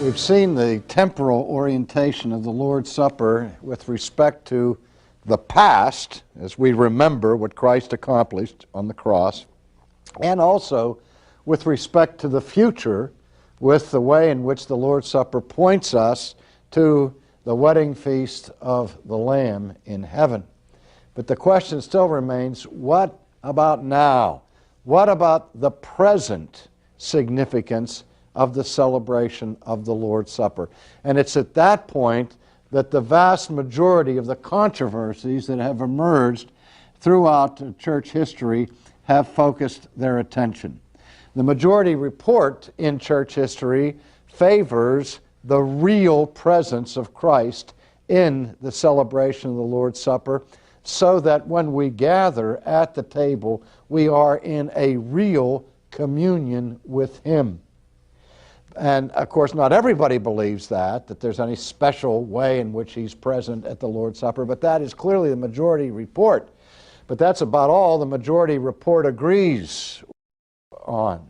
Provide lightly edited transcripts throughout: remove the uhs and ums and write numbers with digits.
We've seen the temporal orientation of the Lord's Supper with respect to the past, as we remember what Christ accomplished on the cross, and also with respect to the future, with the way in which the Lord's Supper points us to the wedding feast of the Lamb in heaven. But the question still remains, what about now? What about the present significance of the celebration of the Lord's Supper? And it's at that point that the vast majority of the controversies that have emerged throughout church history have focused their attention. The majority report in church history favors the real presence of Christ in the celebration of the Lord's Supper, so that when we gather at the table, we are in a real communion with Him. And of course, not everybody believes that there's any special way in which He's present at the Lord's Supper, but that is clearly the majority report. But that's about all the majority report agrees on,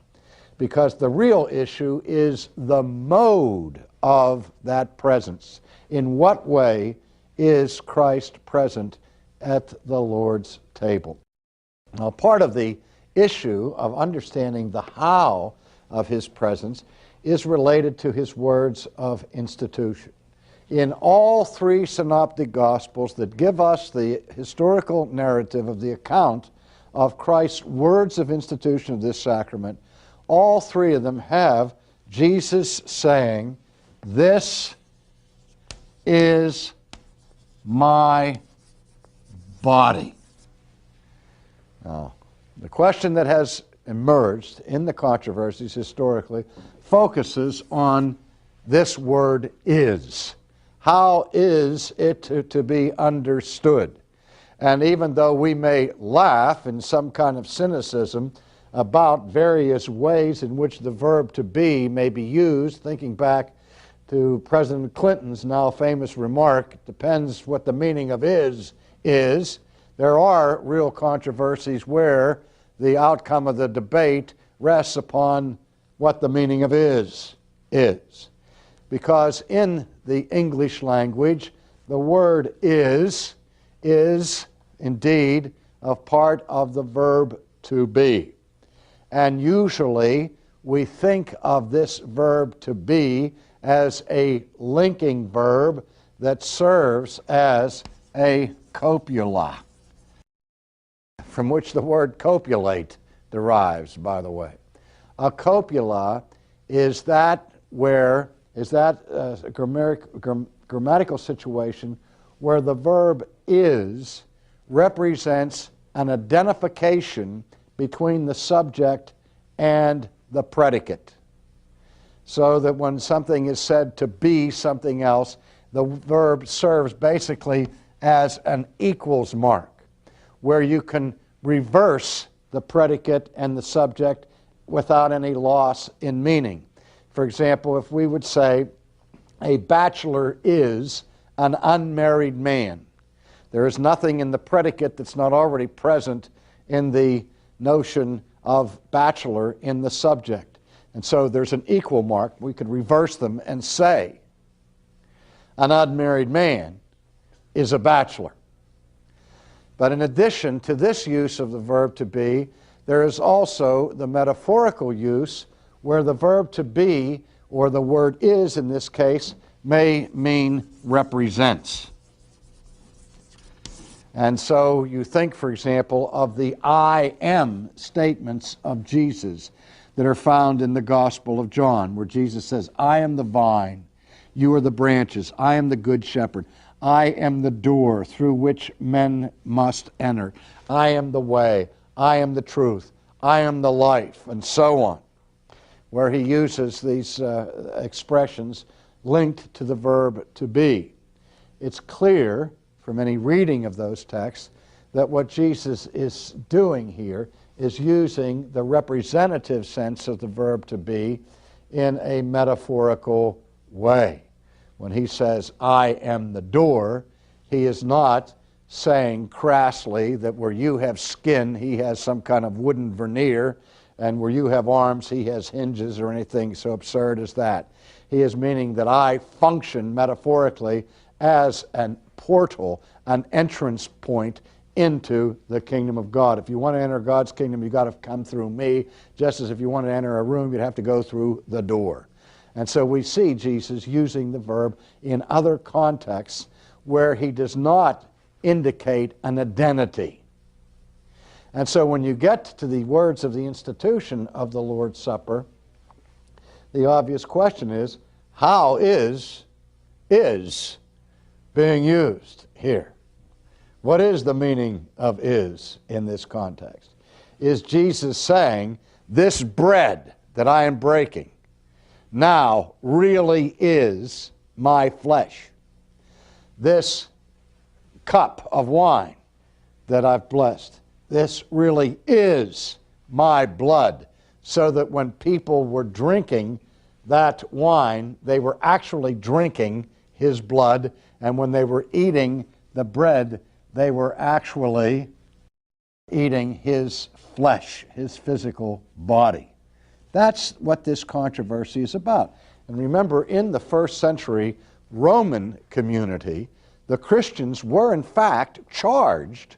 because the real issue is the mode of that presence. In what way is Christ present at the Lord's table? Now, part of the issue of understanding the how of His presence is related to His words of institution. In all three synoptic Gospels that give us the historical narrative of the account of Christ's words of institution of this sacrament, all three of them have Jesus saying, "This is my body." Now, the question that has emerged in the controversies historically focuses on this word "is." How is it to be understood? And even though we may laugh in some kind of cynicism about various ways in which the verb "to be" may be used, thinking back to President Clinton's now famous remark, "It depends what the meaning of is," there are real controversies where the outcome of the debate rests upon what the meaning of is. Because in the English language, the word is indeed a part of the verb "to be." And usually we think of this verb "to be" as a linking verb that serves as a copula, from which the word copulate derives, by the way. A copula is that grammatical situation where the verb "is" represents an identification between the subject and the predicate. So that when something is said to be something else, the verb serves basically as an equals mark, where you can reverse the predicate and the subject without any loss in meaning. For example, if we would say, "A bachelor is an unmarried man," there is nothing in the predicate that's not already present in the notion of bachelor in the subject. And so there's an equal mark. We could reverse them and say, "An unmarried man is a bachelor." But in addition to this use of the verb "to be," there is also the metaphorical use where the verb "to be," or the word "is" in this case, may mean represents. And so you think, for example, of the "I am" statements of Jesus that are found in the Gospel of John, where Jesus says, "I am the vine, you are the branches, I am the good shepherd, I am the door through which men must enter, I am the way, I am the truth, I am the life," and so on, where he uses these expressions linked to the verb "to be." It's clear from any reading of those texts that what Jesus is doing here is using the representative sense of the verb "to be" in a metaphorical way. When he says, "I am the door," he is not saying crassly that where you have skin, he has some kind of wooden veneer, and where you have arms, he has hinges, or anything so absurd as that. He is meaning that I function metaphorically as a portal, an entrance point into the kingdom of God. If you want to enter God's kingdom, you've got to come through me, just as if you want to enter a room, you'd have to go through the door. And so we see Jesus using the verb in other contexts where he does not indicate an identity. And so when you get to the words of the institution of the Lord's Supper, the obvious question is, how is being used here? What is the meaning of is in this context? Is Jesus saying, this bread that I am breaking now really is my flesh? This cup of wine that I've blessed, this really is my blood, so that when people were drinking that wine, they were actually drinking his blood, and when they were eating the bread, they were actually eating his flesh, his physical body. That's what this controversy is about. And remember, in the first century Roman community, the Christians were in fact charged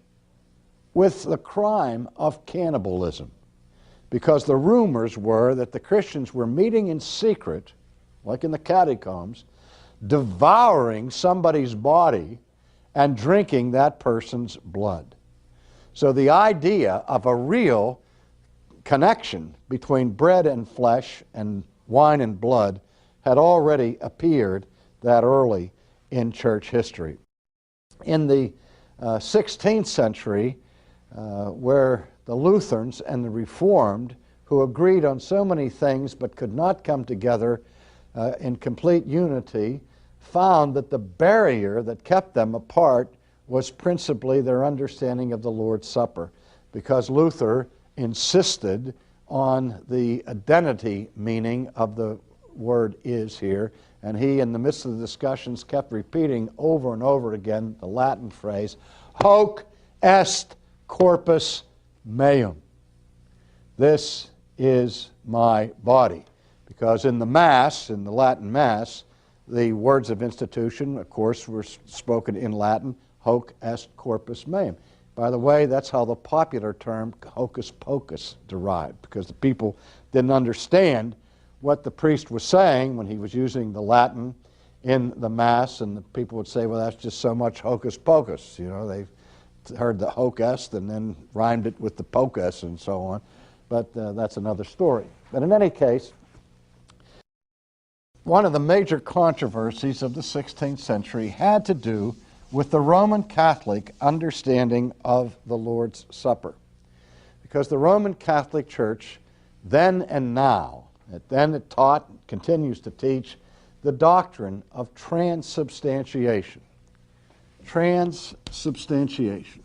with the crime of cannibalism, because the rumors were that the Christians were meeting in secret, like in the catacombs, devouring somebody's body and drinking that person's blood. So the idea of a real connection between bread and flesh and wine and blood had already appeared that early in church history. In the 16th century, where the Lutherans and the Reformed, who agreed on so many things but could not come together in complete unity, found that the barrier that kept them apart was principally their understanding of the Lord's Supper, because Luther insisted on the identity meaning of the word is here, and he, in the midst of the discussions, kept repeating over and over again the Latin phrase, hoc est corpus meum. This is my body. Because in the Mass, in the Latin Mass, the words of institution, of course, were spoken in Latin, hoc est corpus meum. By the way, that's how the popular term hocus pocus derived, because the people didn't understand what the priest was saying when he was using the Latin in the Mass, and the people would say, well, that's just so much hocus pocus. You know, they've heard the hoc est and then rhymed it with the pocus and so on, but that's another story. But in any case, one of the major controversies of the 16th century had to do with the Roman Catholic understanding of the Lord's Supper. Because the Roman Catholic Church, then and now, it taught, continues to teach, the doctrine of transubstantiation. Transubstantiation.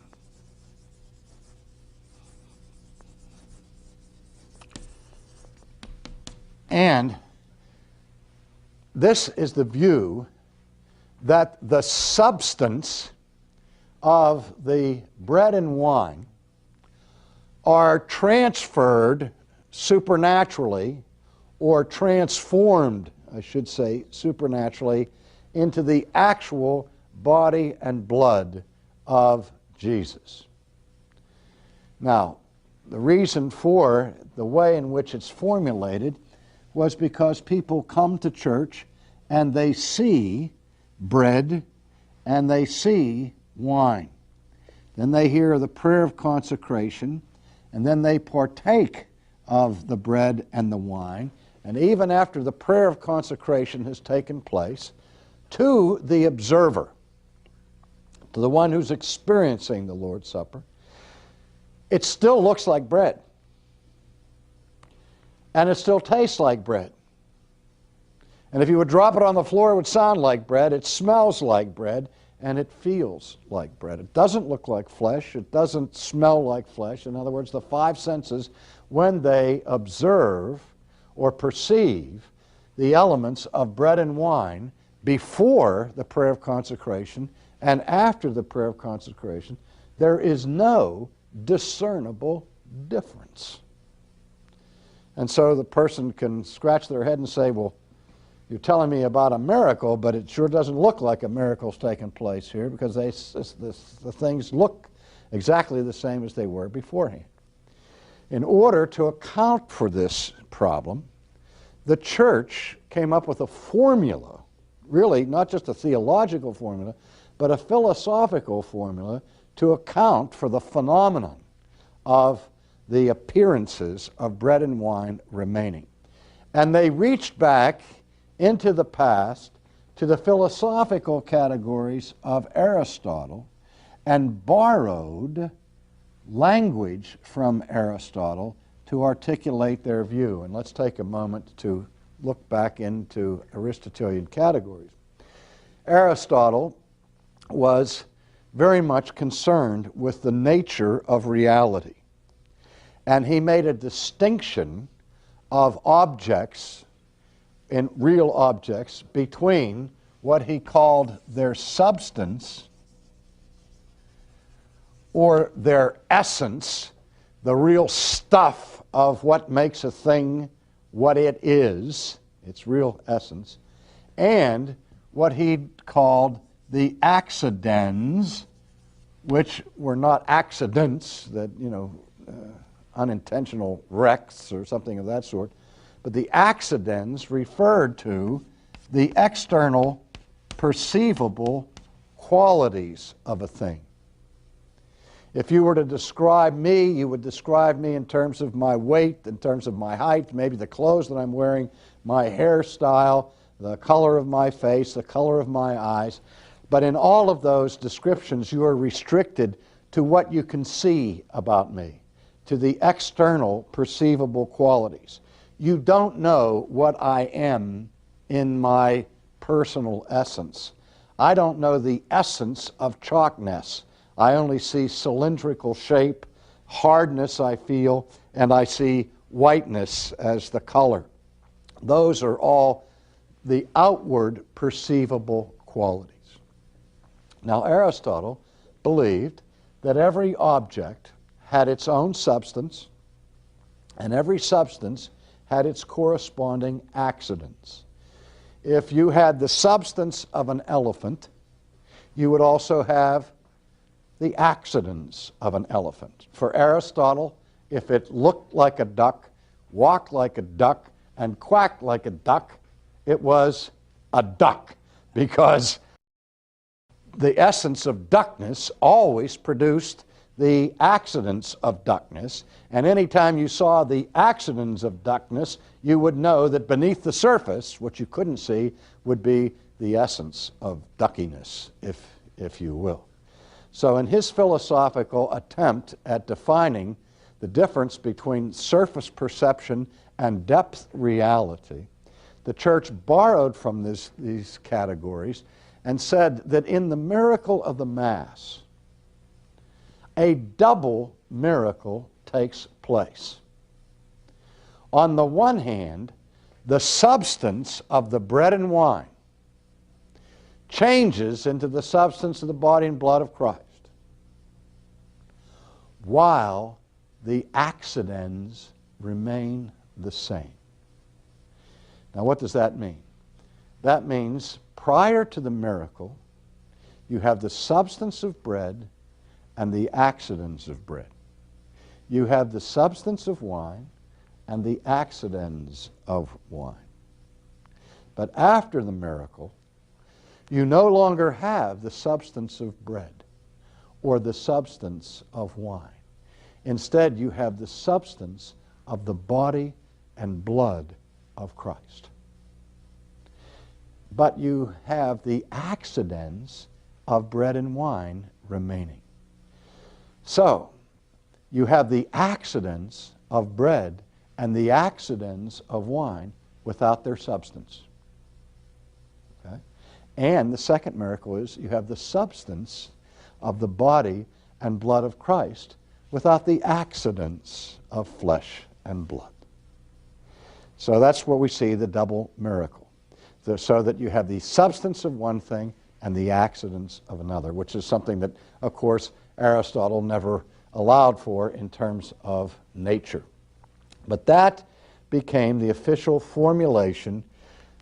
And this is the view that the substance of the bread and wine are transferred supernaturally, or transformed, I should say, supernaturally, into the actual body and blood of Jesus. Now, the reason for the way in which it's formulated was because people come to church and they see bread and they see wine. Then they hear the prayer of consecration, and then they partake of the bread and the wine. And even after the prayer of consecration has taken place, to the observer, to the one who's experiencing the Lord's Supper, it still looks like bread. And it still tastes like bread. And if you would drop it on the floor, it would sound like bread, it smells like bread, and it feels like bread. It doesn't look like flesh, it doesn't smell like flesh. In other words, the five senses, when they observe or perceive the elements of bread and wine before the prayer of consecration and after the prayer of consecration, there is no discernible difference. And so the person can scratch their head and say, well, you're telling me about a miracle, but it sure doesn't look like a miracle's taken place here, because the things look exactly the same as they were beforehand. In order to account for this problem, the church came up with a formula, really not just a theological formula, but a philosophical formula to account for the phenomenon of the appearances of bread and wine remaining. And they reached back into the past to the philosophical categories of Aristotle and borrowed language from Aristotle to articulate their view. And let's take a moment to look back into Aristotelian categories. Aristotle was very much concerned with the nature of reality. And he made a distinction of objects, in real objects, between what he called their substance or their essence, the real stuff of what makes a thing what it is, its real essence, and what he called the accidens, which were not accidents that, unintentional wrecks or something of that sort, but the accidens referred to the external perceivable qualities of a thing. If you were to describe me, you would describe me in terms of my weight, in terms of my height, maybe the clothes that I'm wearing, my hairstyle, the color of my face, the color of my eyes. But in all of those descriptions, you are restricted to what you can see about me, to the external perceivable qualities. You don't know what I am in my personal essence. I don't know the essence of chalkness. I only see cylindrical shape, hardness I feel, and I see whiteness as the color. Those are all the outward perceivable qualities. Now, Aristotle believed that every object had its own substance, and every substance had its corresponding accidents. If you had the substance of an elephant, you would also have the accidents of an elephant. For Aristotle, if it looked like a duck, walked like a duck, and quacked like a duck, it was a duck, because the essence of duckness always produced the accidents of duckness, and anytime you saw the accidents of duckness, you would know that beneath the surface, what you couldn't see, would be the essence of duckiness, if you will. So in his philosophical attempt at defining the difference between surface perception and depth reality, the church borrowed from these categories and said that in the miracle of the Mass, a double miracle takes place. On the one hand, the substance of the bread and wine changes into the substance of the body and blood of Christ, while the accidents remain the same. Now, what does that mean? That means prior to the miracle, you have the substance of bread and the accidents of bread. You have the substance of wine and the accidents of wine. But after the miracle, you no longer have the substance of bread or the substance of wine. Instead, you have the substance of the body and blood of Christ. But you have the accidents of bread and wine remaining. So, you have the accidents of bread and the accidents of wine without their substance. Okay? And the second miracle is you have the substance of the body and blood of Christ without the accidents of flesh and blood. So that's where we see the double miracle. So that you have the substance of one thing and the accidents of another, which is something that, of course, Aristotle never allowed for in terms of nature. But that became the official formulation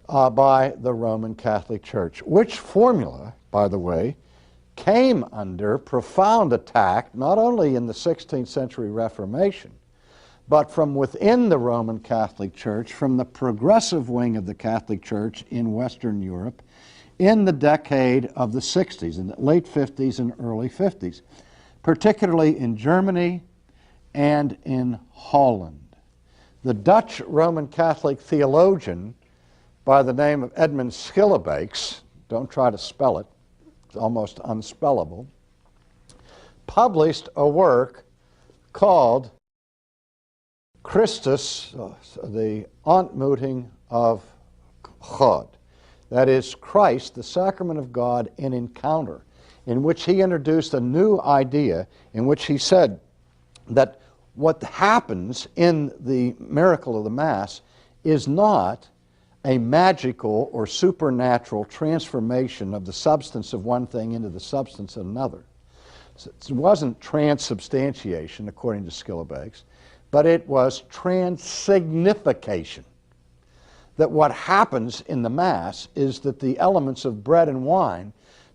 by the Roman Catholic Church, which formula, by the way, came under profound attack not only in the 16th century Reformation, but from within the Roman Catholic Church, from the progressive wing of the Catholic Church in Western Europe in the decade of the 60s, in the late 50s and early 50s, particularly in Germany and in Holland. The Dutch Roman Catholic theologian by the name of Edmund Schillebeeckx, don't try to spell it, it's almost unspellable, published a work called Christus, the Ontmoeting of God. That is, Christ, the sacrament of God in encounter, in which he introduced a new idea, in which he said that what happens in the miracle of the Mass is not a magical or supernatural transformation of the substance of one thing into the substance of another. So it wasn't transubstantiation, according to Schillebeeckx, but it was transignification. That what happens in the Mass is that the elements of bread and wine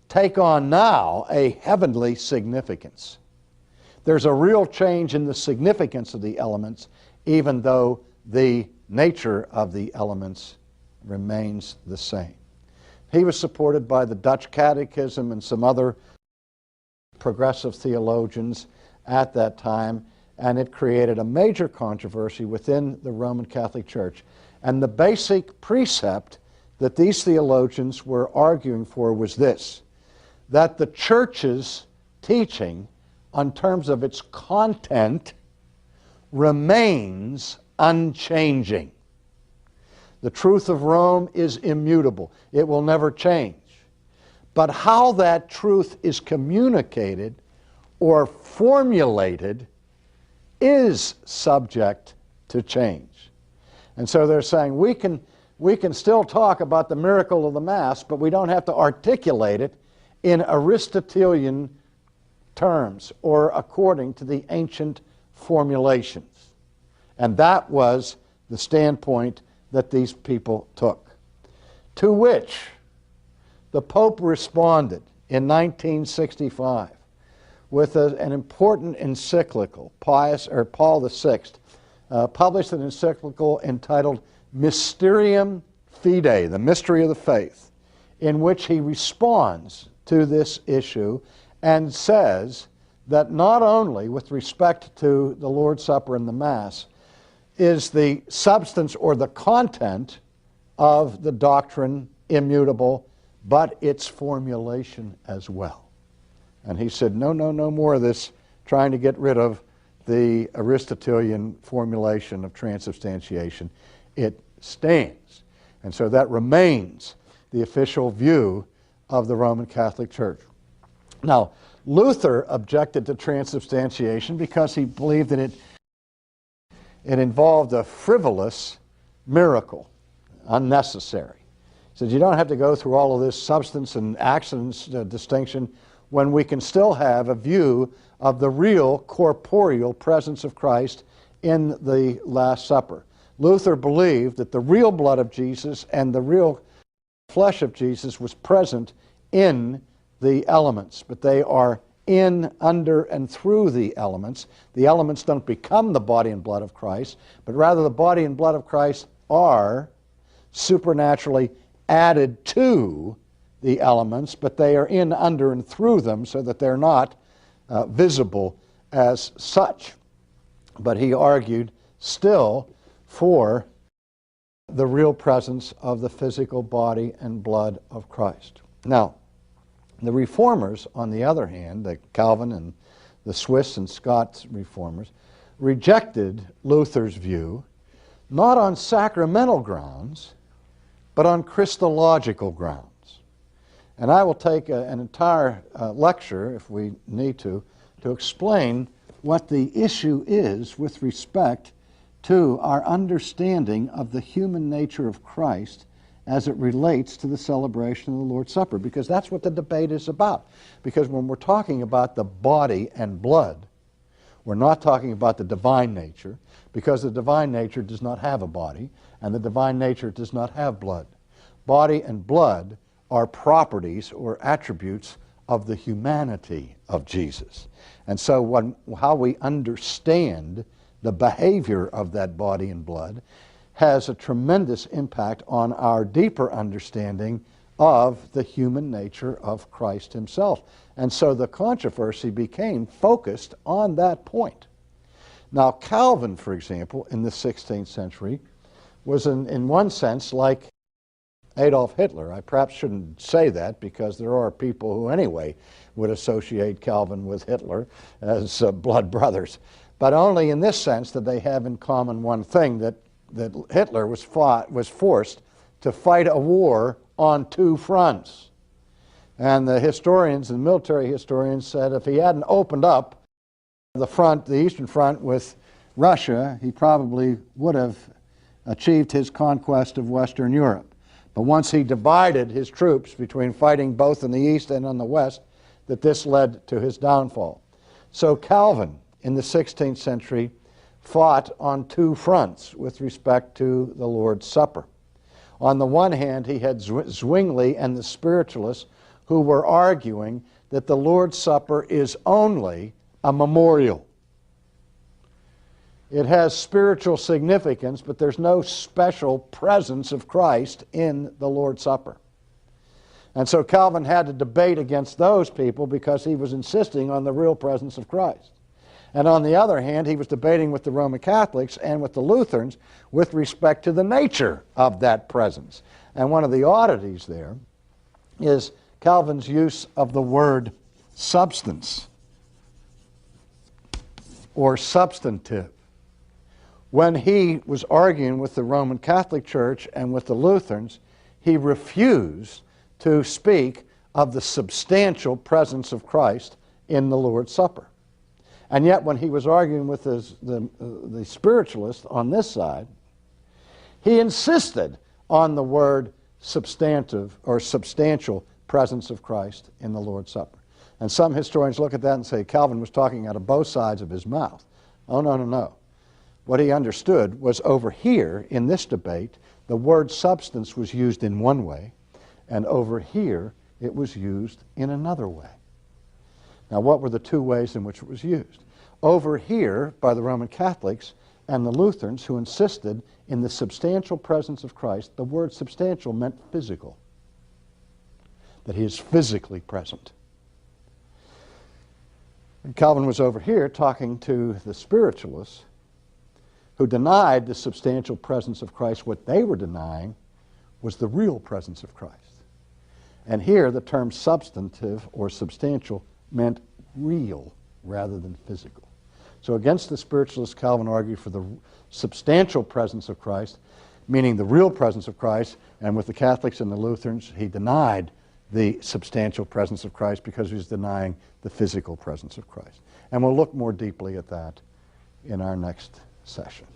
take on now a heavenly significance. There's a real change in the significance of the elements, even though the nature of the elements remains the same. He was supported by the Dutch Catechism and some other progressive theologians at that time, and it created a major controversy within the Roman Catholic Church. And the basic precept that these theologians were arguing for was this, that the Church's teaching on terms of its content remains unchanging. The truth of Rome is immutable. It will never change. But how that truth is communicated or formulated is subject to change. And so they're saying we can still talk about the miracle of the Mass, but we don't have to articulate it in Aristotelian terms or according to the ancient formulations. And that was the standpoint that these people took. To which the Pope responded in 1965 with an important encyclical. Paul VI published an encyclical entitled Mysterium Fidei, the mystery of the faith, in which he responds to this issue and says that not only with respect to the Lord's Supper and the Mass is the substance or the content of the doctrine immutable, but its formulation as well. And he said, no more of this trying to get rid of the Aristotelian formulation of transubstantiation. It stands. And so that remains the official view of the Roman Catholic Church. Now, Luther objected to transubstantiation because he believed that it involved a frivolous miracle, unnecessary. He said you don't have to go through all of this substance and actions distinction when we can still have a view of the real corporeal presence of Christ in the Last Supper. Luther believed that the real blood of Jesus and the real flesh of Jesus was present in the elements, but they are in, under, and through the elements. The elements don't become the body and blood of Christ, but rather the body and blood of Christ are supernaturally added to the elements, but they are in, under, and through them so that they're not visible as such. But he argued still for the real presence of the physical body and blood of Christ. Now, the Reformers, on the other hand, the Calvin and the Swiss and Scots Reformers, rejected Luther's view, not on sacramental grounds, but on Christological grounds. And I will take an entire lecture, if we need to explain what the issue is with respect to our understanding of the human nature of Christ as it relates to the celebration of the Lord's Supper, because that's what the debate is about. Because when we're talking about the body and blood, we're not talking about the divine nature, because the divine nature does not have a body, and the divine nature does not have blood. body and blood are properties or attributes of the humanity of Jesus. And so how we understand the behavior of that body and blood has a tremendous impact on our deeper understanding of the human nature of Christ himself. And so the controversy became focused on that point. Now, Calvin, for example, in the 16th century, was in one sense like Adolf Hitler. I perhaps shouldn't say that because there are people who anyway would associate Calvin with Hitler as blood brothers. But only in this sense that they have in common one thing, that Hitler was forced to fight a war on two fronts. And the historians and military historians said if he hadn't opened up the front, the Eastern Front with Russia, he probably would have achieved his conquest of Western Europe. But once he divided his troops between fighting both in the East and on the West, that this led to his downfall. So Calvin, in the 16th century, fought on two fronts with respect to the Lord's Supper. On the one hand, he had Zwingli and the spiritualists who were arguing that the Lord's Supper is only a memorial. It has spiritual significance, but there's no special presence of Christ in the Lord's Supper. And so Calvin had to debate against those people because he was insisting on the real presence of Christ. And on the other hand, he was debating with the Roman Catholics and with the Lutherans with respect to the nature of that presence. And one of the oddities there is Calvin's use of the word substance or substantive. When he was arguing with the Roman Catholic Church and with the Lutherans, he refused to speak of the substantial presence of Christ in the Lord's Supper. And yet when he was arguing with the spiritualists on this side, he insisted on the word substantive or substantial presence of Christ in the Lord's Supper. And some historians look at that and say Calvin was talking out of both sides of his mouth. Oh, no, no, no. What he understood was over here in this debate, the word substance was used in one way, and over here it was used in another way. Now, what were the two ways in which it was used? Over here, by the Roman Catholics and the Lutherans, who insisted in the substantial presence of Christ, the word substantial meant physical, that he is physically present. And Calvin was over here talking to the spiritualists who denied the substantial presence of Christ. What they were denying was the real presence of Christ. And here the term substantive or substantial meant real rather than physical. So against the spiritualists, Calvin argued for the substantial presence of Christ, meaning the real presence of Christ, and with the Catholics and the Lutherans, he denied the substantial presence of Christ because he was denying the physical presence of Christ. And we'll look more deeply at that in our next session.